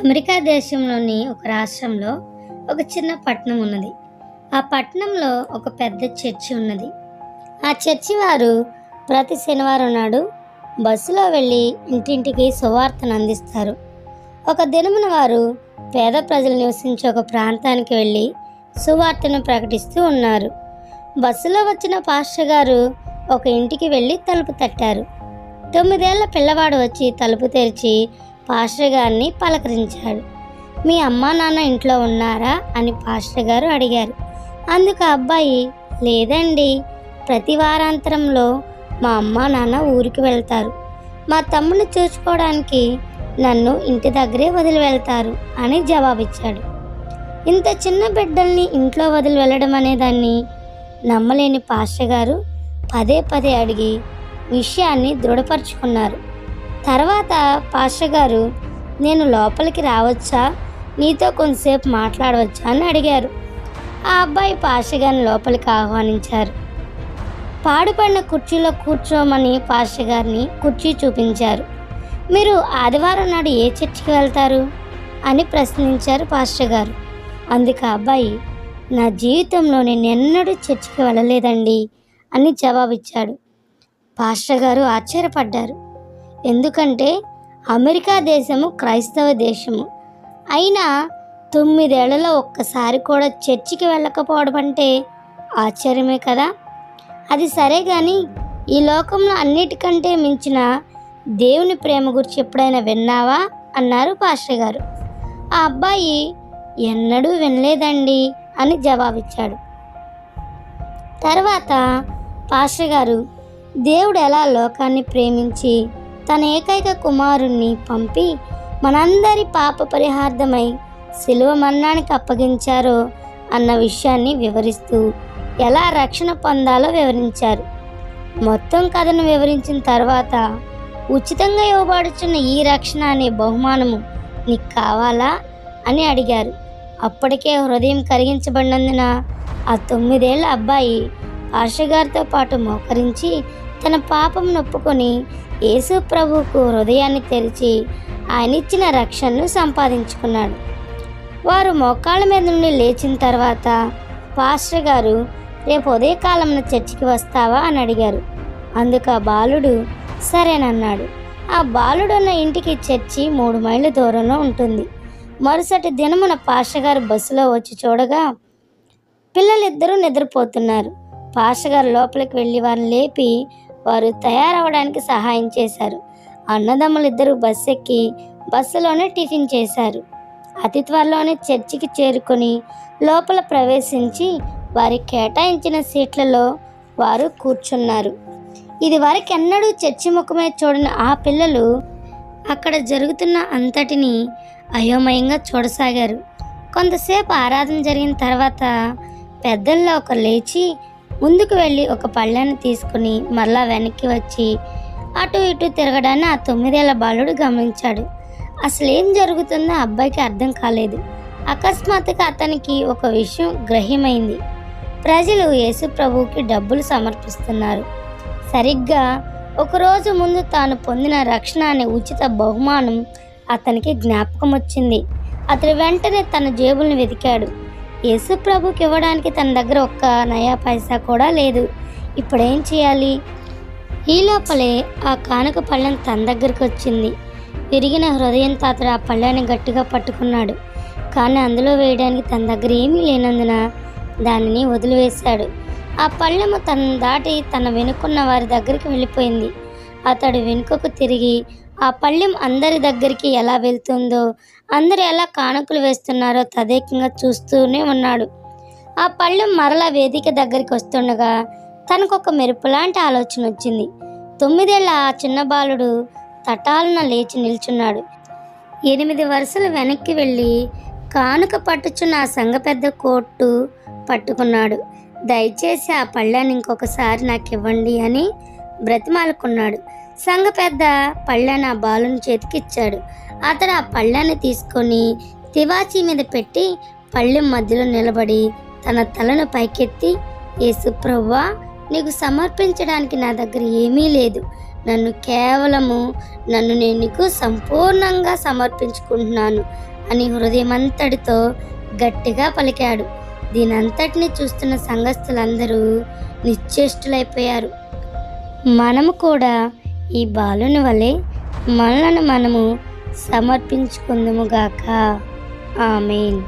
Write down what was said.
America దేశంలోని ఒక రాష్ట్రంలో ఒక చిన్న పట్టణం ఉన్నది. ఆ పట్టణంలో ఒక పెద్ద చర్చి ఉన్నది. ఆ చర్చి వారు ప్రతి శనివారం నాడు బస్సులో వెళ్ళి ఇంటింటికి సువార్తను అందిస్తారు. ఒక దినమున వారు పేద ప్రజలు నివసించే ఒక ప్రాంతానికి వెళ్ళి సువార్తను ప్రకటిస్తూ ఉన్నారు. బస్సులో వచ్చిన పాస్టర్ గారు ఒక ఇంటికి వెళ్ళి తలుపు తట్టారు. 9 ఏళ్ల పిల్లవాడు వచ్చి తలుపు తెరిచి పాస్టర్ గారిని పలకరించాడు. మీ అమ్మా నాన్న ఇంట్లో ఉన్నారా అని పాస్టర్ గారు అడిగారు. అందుకు ఆ అబ్బాయి, లేదండి, ప్రతి వారాంతరంలో మా అమ్మా నాన్న ఊరికి వెళ్తారు. మా తమ్ముని చూసుకోవడానికి నన్ను ఇంటి దగ్గరే వదిలి వెళ్తారు అని జవాబిచ్చాడు. ఇంత చిన్న బిడ్డల్ని ఇంట్లో వదిలి వెళ్ళడం అనేదాన్ని నమ్మలేని పాస్టర్ గారు పదే పదే అడిగి విషయాన్ని దృఢపరుచుకున్నారు. తర్వాత పాస్టర్ గారు, నేను లోపలికి రావచ్చా, నీతో కొంతసేపు మాట్లాడవచ్చా అని అడిగారు. ఆ అబ్బాయి పాస్టర్ గారిని లోపలికి ఆహ్వానించారు. పాడుపడిన కుర్చీలో కూర్చోమని పాస్టర్ గారిని కుర్చీ చూపించారు. మీరు ఆదివారం నాడు ఏ చర్చికి వెళ్తారు అని ప్రశ్నించారు పాస్టర్ గారు. అందుకు ఆ అబ్బాయి, నా జీవితంలో నేను ఎన్నడూ చర్చికి వెళ్ళలేదండి అని జవాబిచ్చాడు. పాస్టర్ గారు ఆశ్చర్యపడ్డారు. ఎందుకంటే అమెరికా దేశము క్రైస్తవ దేశము అయినా 9 ఏళ్లలో ఒక్కసారి కూడా చర్చికి వెళ్ళకపోవడం అంటే ఆశ్చర్యమే కదా. అది సరే కానీ ఈ లోకంలో అన్నిటికంటే మించిన దేవుని ప్రేమ గురించి ఎప్పుడైనా విన్నావా అన్నారు పాస్టర్ గారు. ఆ అబ్బాయి, ఎన్నడూ వినలేదండి అని జవాబిచ్చాడు. తర్వాత పాస్టర్ గారు, దేవుడు ఎలా లోకాన్ని ప్రేమించి తన ఏకైక కుమారుణ్ణి పంపి మనందరి పాప పరిహార్థమై శిలువ మరణానికి అప్పగించారో అన్న విషయాన్ని వివరిస్తూ ఎలా రక్షణ పొందాలో వివరించారు. మొత్తం కథను వివరించిన తర్వాత, ఉచితంగా ఇవ్వబడుచున్న ఈ రక్షణ అనే బహుమానము నీకు కావాలా అని అడిగారు. అప్పటికే హృదయం కరిగించబడినందున ఆ 9 ఏళ్ల అబ్బాయి పాస్టర్ గారితో పాటు మోకరించి తన పాపం నొప్పుకొని యేసు ప్రభువుకు హృదయాన్ని తెరిచి ఆయన ఇచ్చిన రక్షణను సంపాదించుకున్నాడు. వారు మోకాళ్ళ మీద నుండి లేచిన తర్వాత పాస్టర్ గారు, రేపు ఉదయకాలంలో చర్చికి వస్తావా అని అడిగారు. అందుకు ఆ బాలుడు సరేనన్నాడు. ఆ బాలుడు ఉన్న ఇంటికి చర్చి 3 మైళ్ళ దూరంలో ఉంటుంది. మరుసటి దినమున పాస్టర్ గారు బస్సులో వచ్చి చూడగా పిల్లలిద్దరూ నిద్రపోతున్నారు. పాస్టర్ గారు లోపలికి వెళ్ళి వారిని లేపి వారు తయారవడానికి సహాయం చేశారు. అన్నదమ్ములిద్దరూ బస్సు ఎక్కి బస్సులోనే టిఫిన్ చేశారు. అతి త్వరలోనే చర్చికి చేరుకొని లోపల ప్రవేశించి వారికి కేటాయించిన సీట్లలో వారు కూర్చున్నారు. ఇది వరకెన్నడూ చర్చి ముఖమే చూడని ఆ పిల్లలు అక్కడ జరుగుతున్న అంతటిని అయోమయంగా చూడసాగారు. కొంతసేపు ఆరాధన జరిగిన తర్వాత పెద్దల్లో ఒకరు లేచి ముందుకు వెళ్ళి ఒక పళ్ళాన్ని తీసుకుని మరలా వెనక్కి వచ్చి అటు ఇటు తిరగడాన్ని ఆ 9 ఏళ్ల బాలుడు గమనించాడు. అసలు ఏం జరుగుతుందో అబ్బాయికి అర్థం కాలేదు. అకస్మాత్తుగా అతనికి ఒక విషయం గ్రహ్యమైంది. ప్రజలు యేసు ప్రభువుకి డబ్బులు సమర్పిస్తున్నారు. సరిగ్గా ఒకరోజు ముందు తాను పొందిన రక్షణ అనే ఉచిత బహుమానం అతనికి జ్ఞాపకం వచ్చింది. అతడు వెంటనే తన జేబుల్ని వెతికాడు. యేసు ప్రభుకి ఇవ్వడానికి తన దగ్గర ఒక్క నయా పైసా కూడా లేదు. ఇప్పుడేం చేయాలి? ఈ లోపలే ఆ కానుక పళ్ళెం తన దగ్గరికి వచ్చింది. విరిగిన హృదయంతో అతడు ఆ పళ్ళాన్ని గట్టిగా పట్టుకున్నాడు. కానీ అందులో వేయడానికి తన దగ్గర ఏమీ లేనందున దానిని వదిలివేశాడు. ఆ పళ్ళెము తన దాటి తన వెనుకున్న వారి దగ్గరికి వెళ్ళిపోయింది. అతడు వెనుకకు తిరిగి ఆ పళ్ళెం అందరి దగ్గరికి ఎలా వెళ్తుందో, అందరూ ఎలా కానుకలు వేస్తున్నారో తదేకంగా చూస్తూనే ఉన్నాడు. ఆ పళ్ళెం మరలా వేదిక దగ్గరికి వస్తుండగా తనకొక మెరుపులాంటి ఆలోచన వచ్చింది. 9 ఏళ్ల ఆ చిన్న బాలుడు తటాలున లేచి నిల్చున్నాడు. 8 వరుసలు వెనక్కి వెళ్ళి కానుక పట్టుచున్న ఆ సంఘ పెద్ద కోటు పట్టుకున్నాడు. దయచేసి ఆ పళ్ళాన్ని ఇంకొకసారి నాకు ఇవ్వండి అని బ్రతిమాలుకున్నాడు. సంఘ పెద్ద పళ్ళాన్ని ఆ బాలుని చేతికిచ్చాడు. అతడు ఆ పళ్ళాన్ని తీసుకొని తివాచీ మీద పెట్టి పళ్ళెం మధ్యలో నిలబడి తన తలను పైకెత్తి, యేసు ప్రభువా, నీకు సమర్పించడానికి నా దగ్గర ఏమీ లేదు. నన్ను నేను నీకు సంపూర్ణంగా సమర్పించుకుంటున్నాను అని హృదయమంతటితో గట్టిగా పలికాడు. దీనంతటిని చూస్తున్న సంఘస్థులందరూ నిశ్చేష్టులైపోయారు. మనము కూడా ఈ బాలుని వలె మనలను మనము సమర్పించుకుందుముగాక. ఆమేన్.